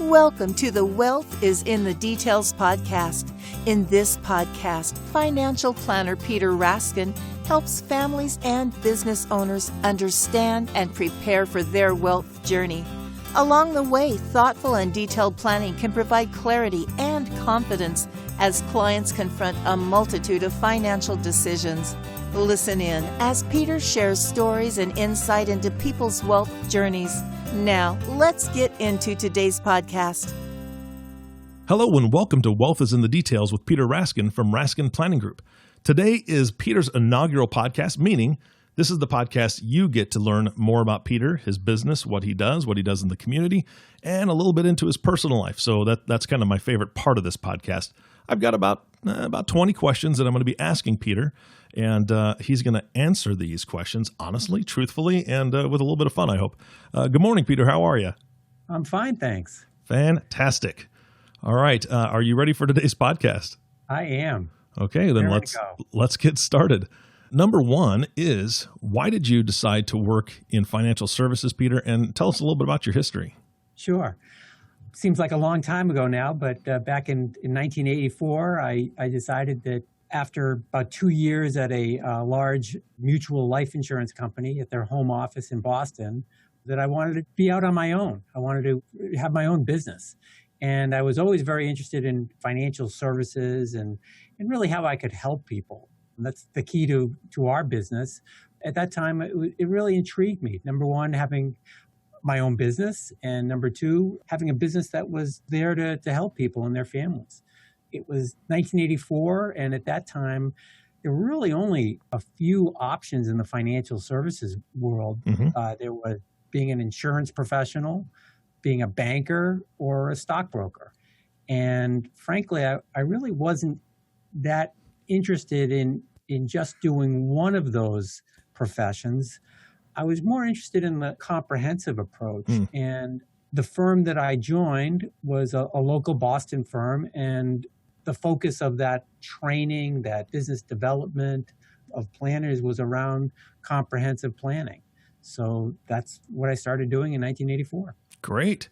Welcome to the Wealth is in the Details podcast. In this podcast, financial planner Peter Raskin helps families and business owners understand and prepare for their wealth journey. Along the way, thoughtful and detailed planning can provide clarity and confidence as clients confront a multitude of financial decisions. Listen in as Peter shares stories and insight into people's wealth journeys. Now, let's get into today's podcast. Hello and welcome to Wealth is in the Details with Peter Raskin from Raskin Planning Group. Today is Peter's inaugural podcast, meaning this is the podcast you get to learn more about Peter, his business, what he does in the community, and a little bit into his personal life. So that's kind of my favorite part of this podcast. I've got about 20 questions that I'm going to be asking Peter, and he's going to answer these questions honestly, truthfully, and with a little bit of fun, I hope. Good morning, Peter. How are you? I'm fine, thanks. Fantastic. All right. Are you ready for today's podcast? I am. Okay, then let's get started. Number one is, why did you decide to work in financial services, Peter? And tell us a little bit about your history. Sure. Seems like a long time ago now, but back in 1984, I decided that after about 2 years at a large mutual life insurance company at their home office in Boston, that I wanted to be out on my own. I wanted to have my own business. And I was always very interested in financial services and really how I could help people. And that's the key to our business. At that time, it really intrigued me. Number one, having my own business, and number two, having a business that was there to help people and their families. It was 1984, and at that time, there were really only a few options in the financial services world. There was being an insurance professional, being a banker, or a stockbroker. And frankly, I really wasn't that interested in just doing one of those professions. I was more interested in the comprehensive approach. And the firm that I joined was a local Boston firm. And the focus of that training, that business development of planners was around comprehensive planning. So that's what I started doing in 1984. Great.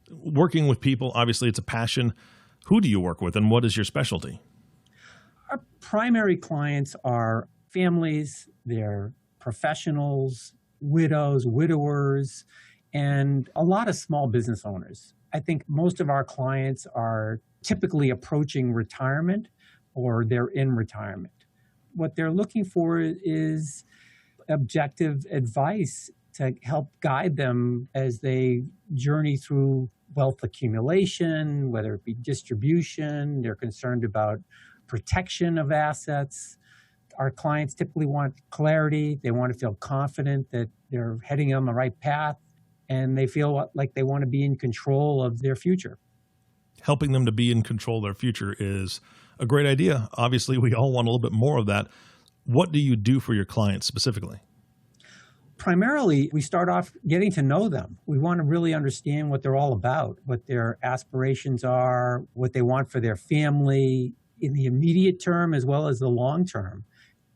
Working with people, obviously it's a passion. Who do you work with and what is your specialty? Our primary clients are families, they're professionals, widows, widowers, and a lot of small business owners. I think most of our clients are typically approaching retirement or they're in retirement. What they're looking for is objective advice to help guide them as they journey through wealth accumulation, whether it be distribution. They're concerned about protection of assets. Our clients typically want clarity. They want to feel confident that they're heading on the right path, and they feel like they want to be in control of their future. Helping them to be in control of their future is a great idea. Obviously, we all want a little bit more of that. What do you do for your clients specifically? Primarily, we start off getting to know them. We want to really understand what they're all about, what their aspirations are, what they want for their family in the immediate term as well as the long term.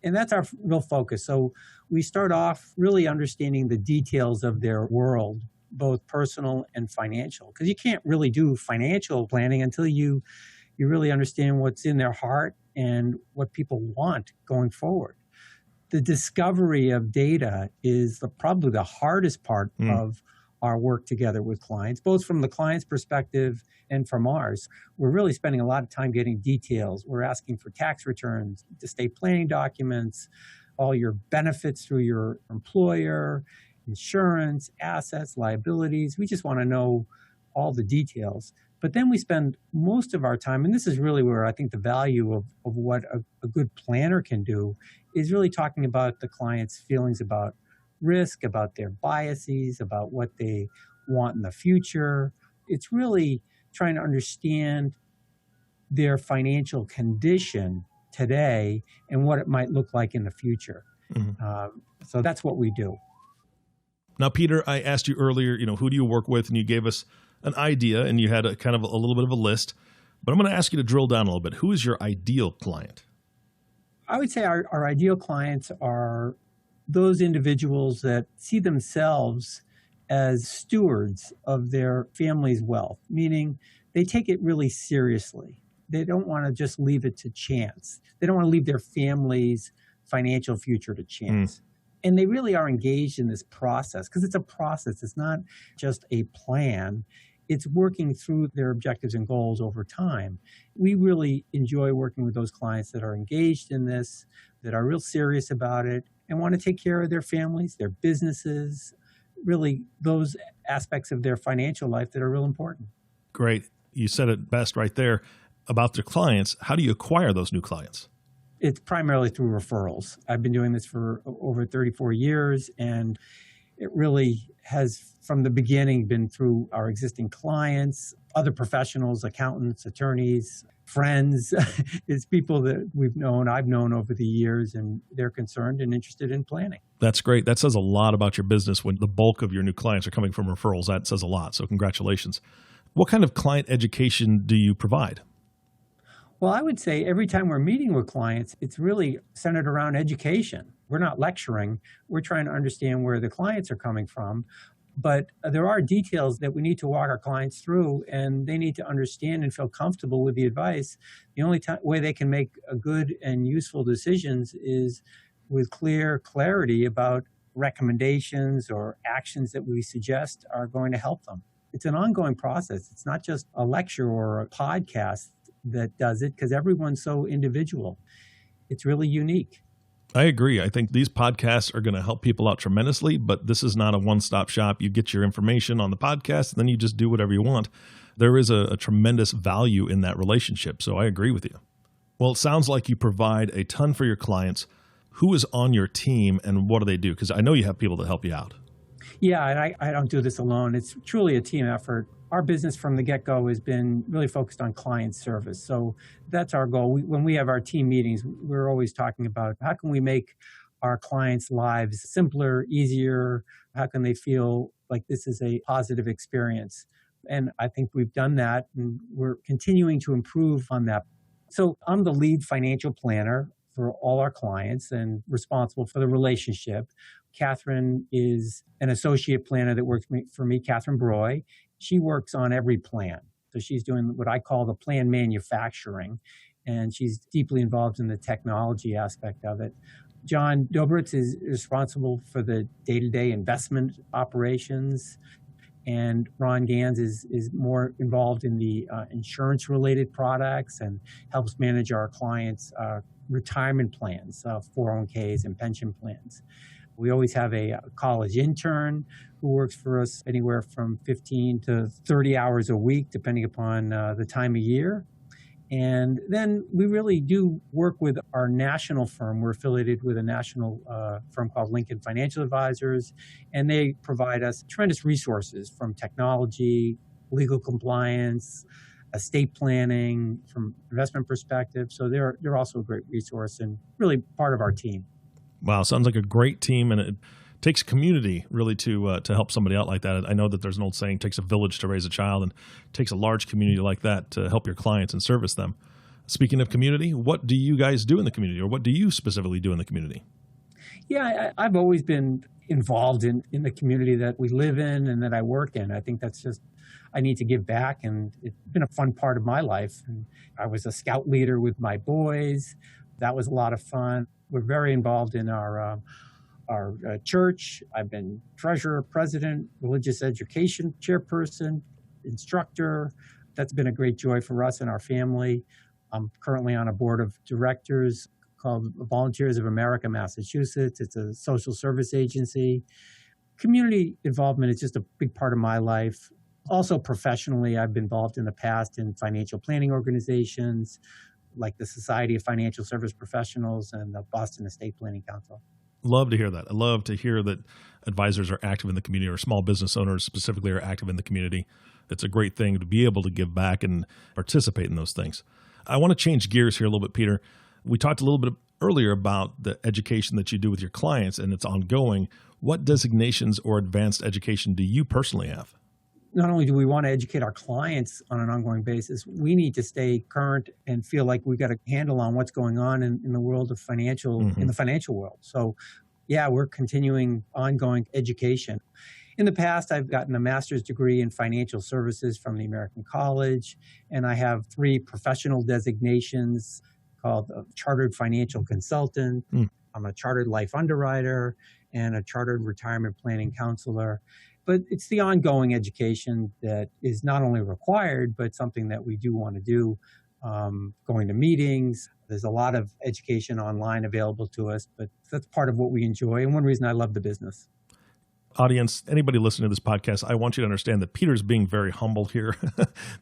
And that's our real focus. So we start off really understanding the details of their world, both personal and financial, because you can't really do financial planning until you really understand what's in their heart and what people want going forward. The discovery of data is probably the hardest part of our work together with clients, both from the client's perspective and from ours. We're really spending a lot of time getting details. We're asking for tax returns, estate planning documents, all your benefits through your employer, insurance, assets, liabilities. We just want to know all the details. But then we spend most of our time, and this is really where I think the value of what a good planner can do, is really talking about the client's feelings about risk, about their biases, about what they want in the future. It's really trying to understand their financial condition today and what it might look like in the future. So that's what we do. Now, Peter, I asked you earlier, who do you work with? And you gave us an idea and you had a kind of a little bit of a list, but I'm going to ask you to drill down a little bit. Who is your ideal client? I would say our ideal clients are those individuals that see themselves as stewards of their family's wealth, meaning they take it really seriously. They don't want to just leave it to chance. They don't want to leave their family's financial future to chance. And they really are engaged in this process because it's a process. It's not just a plan. It's working through their objectives and goals over time. We really enjoy working with those clients that are engaged in this, that are real serious about it, and want to take care of their families, their businesses, really those aspects of their financial life that are real important. Great. You said it best right there about their clients. How do you acquire those new clients? It's primarily through referrals. I've been doing this for over 34 years, and it really has, from the beginning, been through our existing clients, other professionals, accountants, attorneys, friends. It's people that I've known over the years, and they're concerned and interested in planning. That's great. That says a lot about your business when the bulk of your new clients are coming from referrals. That says a lot. So congratulations. What kind of client education do you provide? Well, I would say every time we're meeting with clients, it's really centered around education. We're not lecturing. We're trying to understand where the clients are coming from. But there are details that we need to walk our clients through, and they need to understand and feel comfortable with the advice. The only way they can make a good and useful decisions is with clarity about recommendations or actions that we suggest are going to help them. It's an ongoing process. It's not just a lecture or a podcast that does it, because everyone's so individual. It's really unique. I agree. I think these podcasts are going to help people out tremendously, but this is not a one-stop shop. You get your information on the podcast, and then you just do whatever you want. There is a tremendous value in that relationship, so I agree with you. Well, it sounds like you provide a ton for your clients. Who is on your team, and what do they do? Because I know you have people that help you out. Yeah, and I don't do this alone. It's truly a team effort. Our business from the get-go has been really focused on client service. So that's our goal. When we have our team meetings, we're always talking about how can we make our clients' lives simpler, easier? How can they feel like this is a positive experience? And I think we've done that, and we're continuing to improve on that. So I'm the lead financial planner for all our clients and responsible for the relationship. Catherine is an associate planner that works for me, Catherine Broy. She works on every plan. So she's doing what I call the plan manufacturing, and she's deeply involved in the technology aspect of it. John Dobritz is responsible for the day-to-day investment operations, and Ron Gans is more involved in the insurance-related products and helps manage our clients' retirement plans, 401ks and pension plans. We always have a college intern who works for us anywhere from 15 to 30 hours a week, depending upon the time of year. And then we really do work with our national firm. We're affiliated with a national firm called Lincoln Financial Advisors, and they provide us tremendous resources from technology, legal compliance, estate planning, from investment perspective. So they're also a great resource and really part of our team. Wow, sounds like a great team, and it takes community really to help somebody out like that. I know that there's an old saying, it takes a village to raise a child, and it takes a large community like that to help your clients and service them. Speaking of community, what do you guys do in the community, or what do you specifically do in the community? Yeah, I've always been involved in the community that we live in and that I work in. I think that's just, I need to give back, and it's been a fun part of my life. And I was a scout leader with my boys. That was a lot of fun. We're very involved in our church. I've been treasurer, president, religious education chairperson, instructor. That's been a great joy for us and our family. I'm currently on a board of directors called Volunteers of America, Massachusetts. It's a social service agency. Community involvement is just a big part of my life. Also professionally, I've been involved in the past in financial planning organizations, like the Society of Financial Service Professionals and the Boston Estate Planning Council. Love to hear that. I love to hear that advisors are active in the community, or small business owners specifically are active in the community. It's a great thing to be able to give back and participate in those things. I want to change gears here a little bit, Peter. We talked a little bit earlier about the education that you do with your clients, and it's ongoing. What designations or advanced education do you personally have? Not only do we want to educate our clients on an ongoing basis, we need to stay current and feel like we've got a handle on what's going on in the world of in the financial world. So yeah, we're continuing ongoing education. In the past, I've gotten a master's degree in financial services from the American College, and I have 3 professional designations called a chartered financial consultant. I'm a chartered life underwriter and a chartered retirement planning counselor. But it's the ongoing education that is not only required, but something that we do want to do, going to meetings. There's a lot of education online available to us, but that's part of what we enjoy and one reason I love the business. Audience, anybody listening to this podcast, I want you to understand that Peter's being very humble here.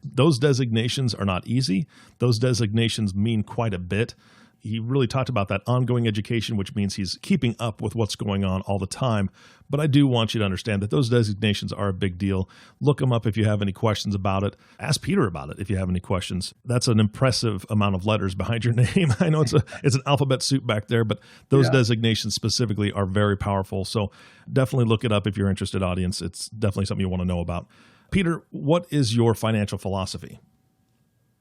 Those designations are not easy. Those designations mean quite a bit. He really talked about that ongoing education, which means he's keeping up with what's going on all the time. But I do want you to understand that those designations are a big deal. Look them up if you have any questions about it. Ask Peter about it if you have any questions. That's an impressive amount of letters behind your name. I know it's an alphabet soup back there, but those designations specifically are very powerful. So definitely look it up if you're interested, audience. It's definitely something you want to know about. Peter, what is your financial philosophy?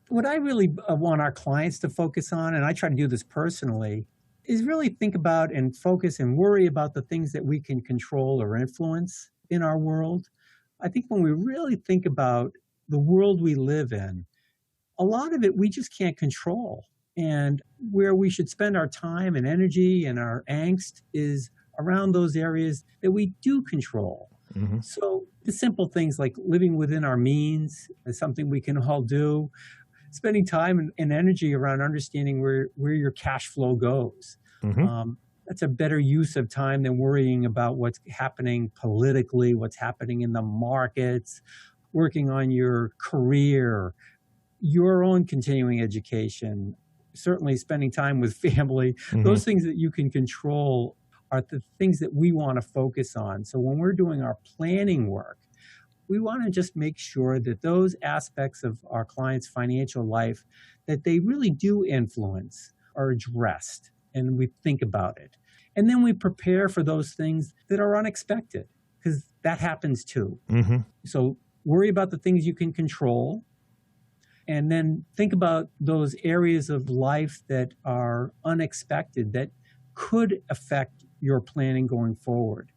What I really want our clients to focus on, and I try to do this personally, is really think about and focus and worry about the things that we can control or influence in our world. I think when we really think about the world we live in, a lot of it we just can't control. And where we should spend our time and energy and our angst is around those areas that we do control. Mm-hmm. So the simple things like living within our means is something we can all do. Spending time and energy around understanding where your cash flow goes. Mm-hmm. That's a better use of time than worrying about what's happening politically, what's happening in the markets, working on your career, your own continuing education, certainly spending time with family. Mm-hmm. Those things that you can control are the things that we want to focus on. So when we're doing our planning work, we want to just make sure that those aspects of our clients' financial life that they really do influence are addressed, and we think about it. And then we prepare for those things that are unexpected, because that happens too. Mm-hmm. So worry about the things you can control, and then think about those areas of life that are unexpected that could affect your planning going forward.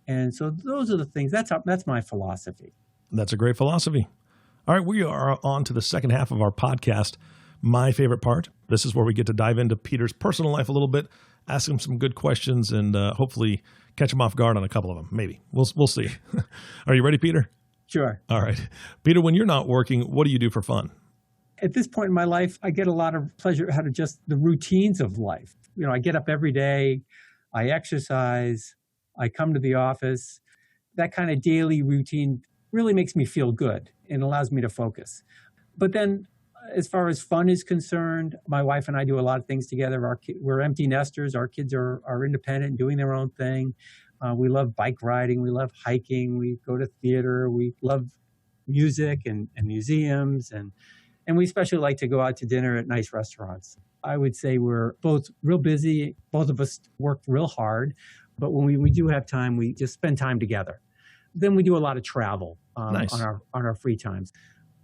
And so those are the things, that's my philosophy. That's a great philosophy. All right, we are on to the second half of our podcast, my favorite part. This is where we get to dive into Peter's personal life a little bit, ask him some good questions, and hopefully catch him off guard on a couple of them. Maybe. We'll see. Are you ready, Peter? Sure. All right. Peter, when you're not working, what do you do for fun? At this point in my life, I get a lot of pleasure out of just the routines of life. You know, I get up every day, I exercise, I come to the office. That kind of daily routine really makes me feel good and allows me to focus. But then as far as fun is concerned, my wife and I do a lot of things together. We're empty nesters. Our kids are independent and doing their own thing. We love bike riding. We love hiking. We go to theater. We love music and museums. And we especially like to go out to dinner at nice restaurants. I would say we're both real busy. Both of us work real hard. But when we do have time, we just spend time together. Then we do a lot of travel nice. on our free times.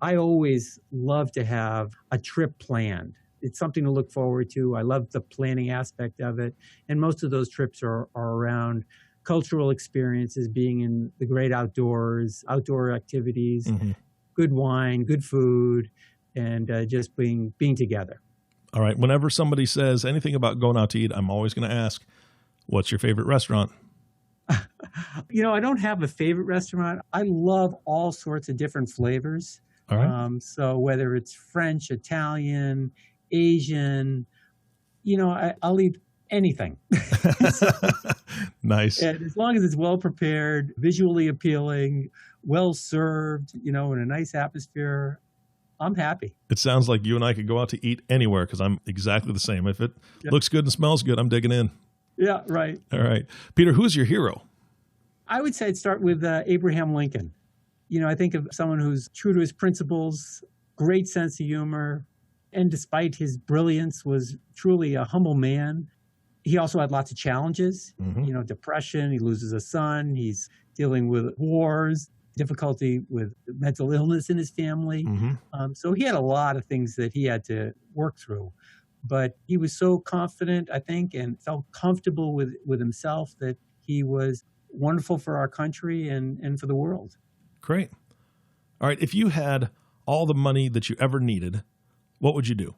I always love to have a trip planned. It's something to look forward to. I love the planning aspect of it. And most of those trips are around cultural experiences, being in the great outdoors, outdoor activities, mm-hmm. good wine, good food, and just being together. All right. Whenever somebody says anything about going out to eat, I'm always going to ask, what's your favorite restaurant? You know, I don't have a favorite restaurant. I love all sorts of different flavors. All right. So whether it's French, Italian, Asian, you know, I'll eat anything. Nice. And as long as it's well prepared, visually appealing, well served, you know, in a nice atmosphere, I'm happy. It sounds like you and I could go out to eat anywhere because I'm exactly the same. If it looks good and smells good, I'm digging in. Yeah, right. All right. Peter, who's your hero? I would say I'd start with Abraham Lincoln. You know, I think of someone who's true to his principles, great sense of humor, and despite his brilliance, was truly a humble man. He also had lots of challenges, mm-hmm. you know, depression, he loses a son, he's dealing with wars, difficulty with mental illness in his family. Mm-hmm. So he had a lot of things that he had to work through. But he was so confident, I think, and felt comfortable with himself that he was wonderful for our country and for the world. Great. All right. If you had all the money that you ever needed, what would you do?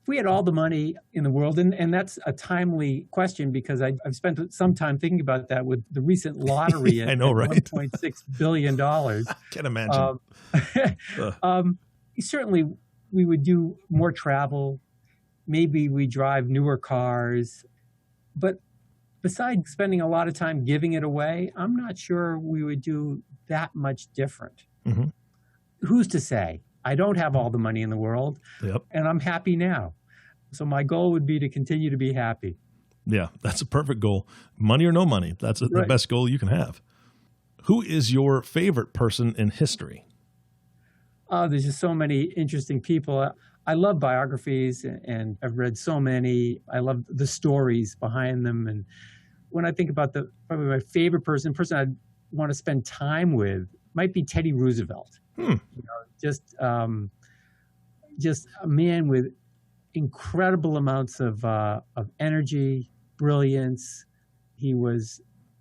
If we had all the money in the world, and that's a timely question because I've spent some time thinking about that with the recent lottery at, I know, right? $1.6 billion. I can imagine. Certainly, we would do more travel. Maybe we drive newer cars. But besides spending a lot of time giving it away, I'm not sure we would do that much different. Mm-hmm. Who's to say? I don't have all the money in the world, and I'm happy now. So my goal would be to continue to be happy. Yeah, that's a perfect goal. Money or no money, that's the best goal you can have. Who is your favorite person in history? There's just so many interesting people. I love biographies, and I've read so many. I love the stories behind them. And when I think about probably my favorite person I'd want to spend time with might be Teddy Roosevelt. Just a man with incredible amounts of energy, brilliance. He was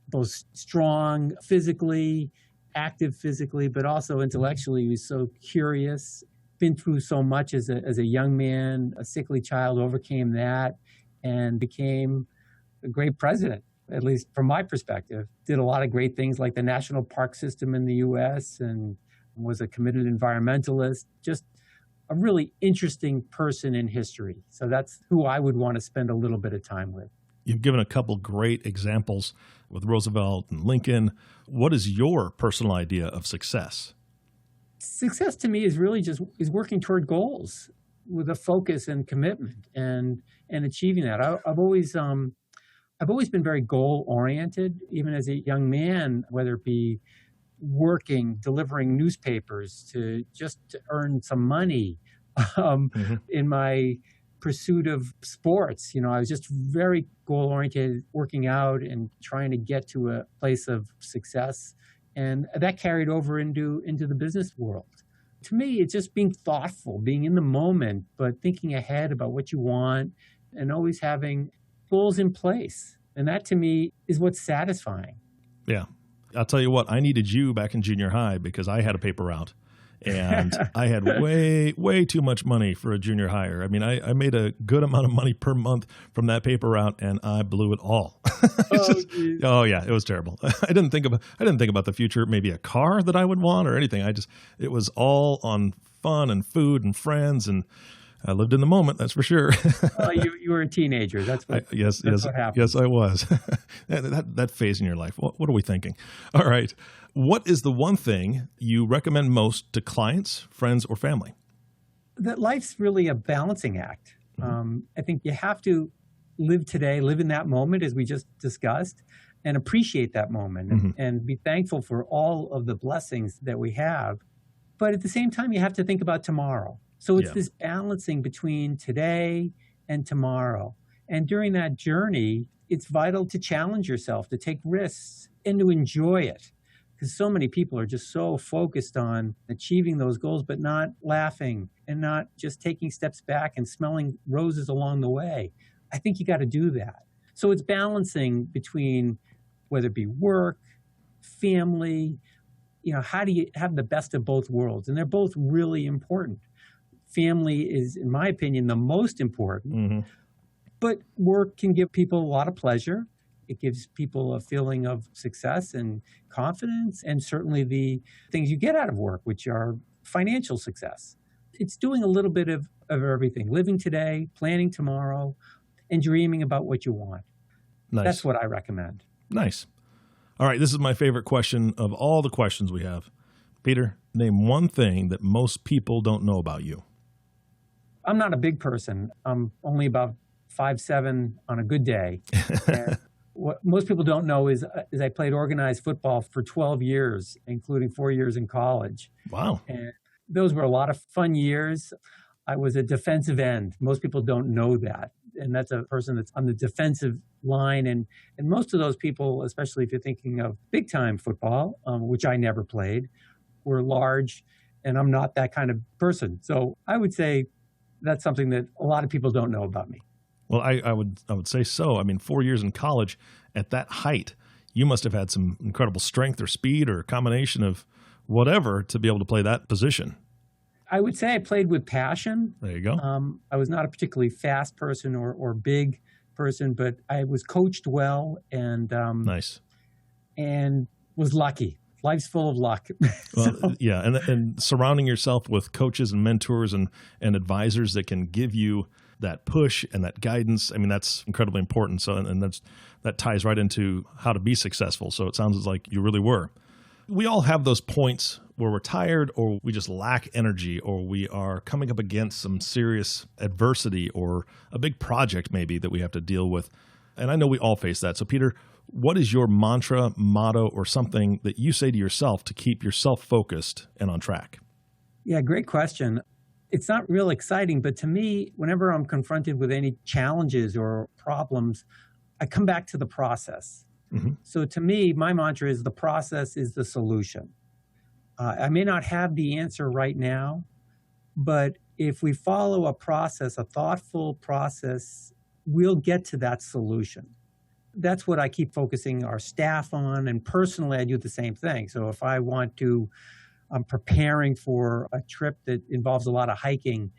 both strong physically, active physically, but also intellectually. He was so curious, been through so much as a young man, a sickly child, overcame that and became a great president, at least from my perspective. Did a lot of great things like the national park system in the U.S. and was a committed environmentalist, just a really interesting person in history. So that's who I would want to spend a little bit of time with. You've given a couple great examples with Roosevelt and Lincoln. What is your personal idea of success? Success to me is really just working toward goals with a focus and commitment and achieving that. I've always been very goal oriented, even as a young man, whether it be working, delivering newspapers to earn some money, in my pursuit of sports. I was just very goal-oriented, working out and trying to get to a place of success. And that carried over into the business world. To me, it's just being thoughtful, being in the moment, but thinking ahead about what you want and always having goals in place. And that, to me, is what's satisfying. Yeah. I'll tell you what, I needed you back in junior high because I had a paper route. And I had way too much money for a junior hire. I mean, I made a good amount of money per month from that paper route, and I blew it all. Oh yeah, it was terrible. I didn't think about the future, maybe a car that I would want or anything. It was all on fun and food and friends, and I lived in the moment. That's for sure. You were a teenager. That's what. Yes, what happened. Yes, I was. that phase in your life. What are we thinking? All right. What is the one thing you recommend most to clients, friends, or family? That life's really a balancing act. I think you have to live today, live in that moment, as we just discussed, and appreciate that moment and be thankful for all of the blessings that we have. But at the same time, you have to think about tomorrow. So it's this balancing between today and tomorrow. And during that journey, it's vital to challenge yourself, to take risks, and to enjoy it. Because so many people are just so focused on achieving those goals, but not laughing and not just taking steps back and smelling roses along the way. I think you got to do that. So it's balancing between whether it be work, family, how do you have the best of both worlds? And they're both really important. Family is, in my opinion, the most important, but work can give people a lot of pleasure. It gives people a feeling of success and confidence, and certainly the things you get out of work, which are financial success. It's doing a little bit of everything, living today, planning tomorrow, and dreaming about what you want. Nice. That's what I recommend. Nice. All right, this is my favorite question of all the questions we have. Peter, name one thing that most people don't know about you. I'm not a big person. I'm only about 5'7" on a good day. And what most people don't know is I played organized football for 12 years, including 4 years in college. Wow. And those were a lot of fun years. I was a defensive end. Most people don't know that. And that's a person that's on the defensive line. And most of those people, especially if you're thinking of big-time football, which I never played, were large, and I'm not that kind of person. So I would say that's something that a lot of people don't know about me. Well, I would say so. I mean, 4 years in college at that height, you must have had some incredible strength or speed or a combination of whatever to be able to play that position. I would say I played with passion. There you go. I was not a particularly fast person or big person, but I was coached well and Nice. And was lucky. Life's full of luck. Well, yeah, and surrounding yourself with coaches and mentors and advisors that can give you that push and that guidance. I mean, that's incredibly important. So, and that ties right into how to be successful. So it sounds like you really were. We all have those points where we're tired or we just lack energy or we are coming up against some serious adversity or a big project maybe that we have to deal with. And I know we all face that. So Peter, what is your mantra, motto, or something that you say to yourself to keep yourself focused and on track? Yeah, great question. It's not real exciting, but to me, whenever I'm confronted with any challenges or problems, I come back to the process. Mm-hmm. So to me, my mantra is the process is the solution. I may not have the answer right now, but if we follow a process, a thoughtful process, we'll get to that solution. That's what I keep focusing our staff on, and personally, I do the same thing. So if I want to, I'm preparing for a trip that involves a lot of hiking,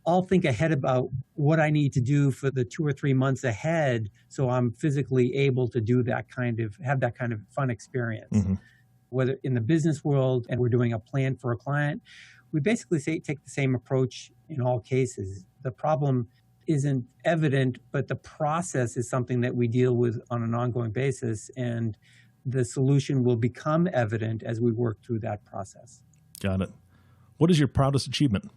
I'll think ahead about what I need to do for the 2 or 3 months ahead so I'm physically able to do have that kind of fun experience. Mm-hmm. Whether in the business world and we're doing a plan for a client, we basically take the same approach in all cases. The problem isn't evident, but the process is something that we deal with on an ongoing basis, and the solution will become evident as we work through that process. Got it. What is your proudest achievement?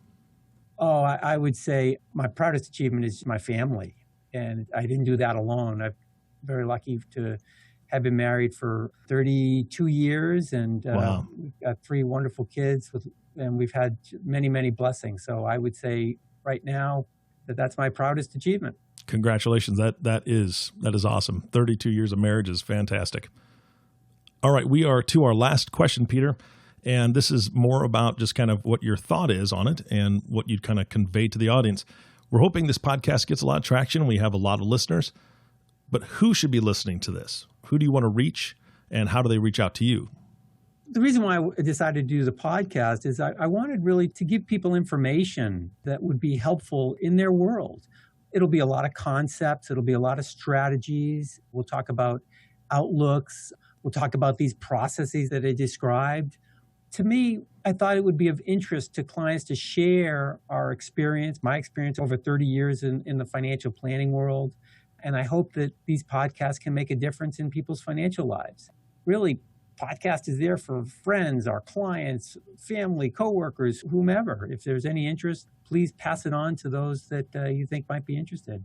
Oh, I would say my proudest achievement is my family, and I didn't do that alone. I'm very lucky to have been married for 32 years, and Wow. We've got 3 wonderful kids, and we've had many, many blessings. So I would say right now that's my proudest achievement. Congratulations. That is awesome. 32 years of marriage is fantastic. All right, we are to our last question, Peter. And this is more about just kind of what your thought is on it and what you'd kind of convey to the audience. We're hoping this podcast gets a lot of traction. We have a lot of listeners, but who should be listening to this? Who do you want to reach, and how do they reach out to you? The reason why I decided to do the podcast is I wanted really to give people information that would be helpful in their world. It'll be a lot of concepts. It'll be a lot of strategies. We'll talk about outlooks. We'll talk about these processes that I described. To me, I thought it would be of interest to clients to share our experience, my experience over 30 years in the financial planning world. And I hope that these podcasts can make a difference in people's financial lives. Really, podcast is there for friends, our clients, family, coworkers, whomever. If there's any interest, please pass it on to those that you think might be interested.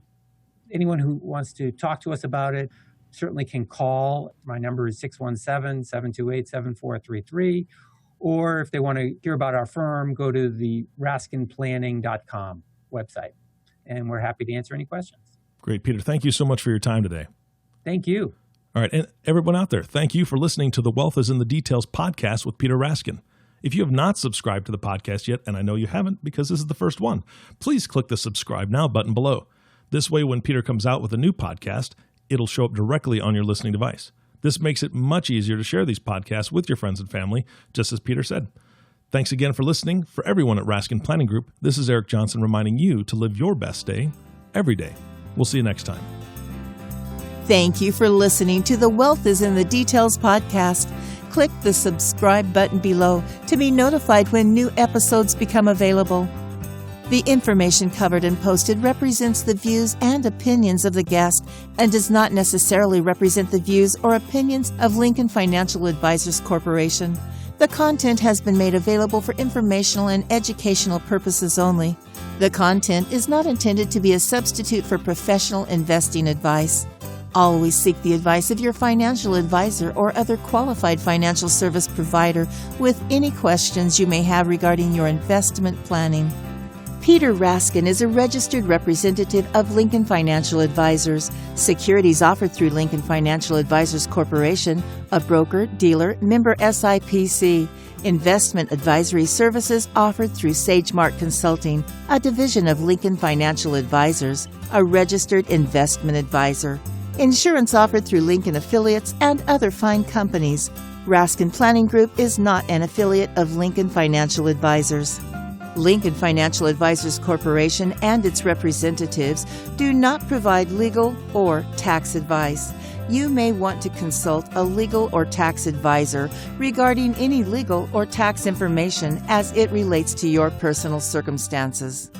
Anyone who wants to talk to us about it certainly can call. My number is 617-728-7433. Or if they want to hear about our firm, go to the raskinplanning.com website. And we're happy to answer any questions. Great, Peter. Thank you so much for your time today. Thank you. All right, and everyone out there, thank you for listening to the Wealth is in the Details podcast with Peter Raskin. If you have not subscribed to the podcast yet, and I know you haven't because this is the first one, please click the subscribe now button below. This way, when Peter comes out with a new podcast, it'll show up directly on your listening device. This makes it much easier to share these podcasts with your friends and family, just as Peter said. Thanks again for listening. For everyone at Raskin Planning Group, this is Eric Johnson reminding you to live your best day every day. We'll see you next time. Thank you for listening to the Wealth is in the Details podcast. Click the subscribe button below to be notified when new episodes become available. The information covered and posted represents the views and opinions of the guest and does not necessarily represent the views or opinions of Lincoln Financial Advisors Corporation. The content has been made available for informational and educational purposes only. The content is not intended to be a substitute for professional investing advice. Always seek the advice of your financial advisor or other qualified financial service provider with any questions you may have regarding your investment planning. Peter Raskin is a registered representative of Lincoln Financial Advisors. Securities offered through Lincoln Financial Advisors Corporation, a broker, dealer, member SIPC. Investment advisory services offered through SageMark Consulting, a division of Lincoln Financial Advisors, a registered investment advisor. Insurance offered through Lincoln affiliates and other fine companies. Raskin Planning Group is not an affiliate of Lincoln Financial Advisors. Lincoln Financial Advisors Corporation and its representatives do not provide legal or tax advice. You may want to consult a legal or tax advisor regarding any legal or tax information as it relates to your personal circumstances.